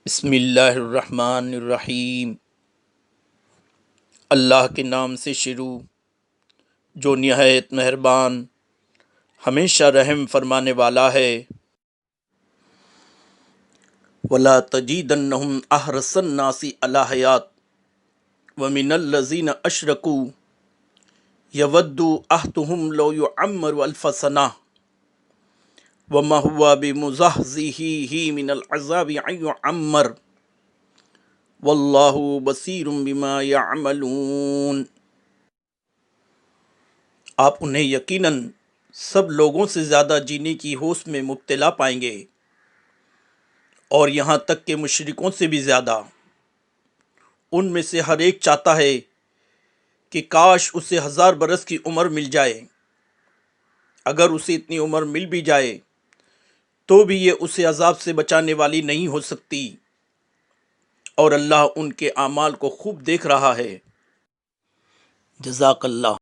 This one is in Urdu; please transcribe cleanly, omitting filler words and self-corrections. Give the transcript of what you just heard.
بسم اللہ الرحمن الرحیم۔ اللہ کے نام سے شروع جو نہایت مہربان ہمیشہ رحم فرمانے والا ہے۔ وَلَا تَجِدَنَّهُمْ أَحْرَصَ النَّاسِ عَلَىٰ حَيَاةٍ وَمِنَ الَّذِينَ أَشْرَكُوا يَوَدُّ أَحَدُهُمْ لَوْ يُعَمَّرُ أَلْفَ سَنَةٍ وَمَا هُوَ بِمُزَحْزِحِهِ مِنَ الْعَذَابِ أَن يُعَمَّرَ واللہ بصیر بما یعملون۔ آپ انہیں یقیناً سب لوگوں سے زیادہ جینے کی ہوس میں مبتلا پائیں گے، اور یہاں تک کہ مشرکوں سے بھی زیادہ۔ ان میں سے ہر ایک چاہتا ہے کہ کاش اسے 1000 برس کی عمر مل جائے۔ اگر اسے اتنی عمر مل بھی جائے تو بھی یہ اسے عذاب سے بچانے والی نہیں ہو سکتی، اور اللہ ان کے اعمال کو خوب دیکھ رہا ہے۔ جزاک اللہ۔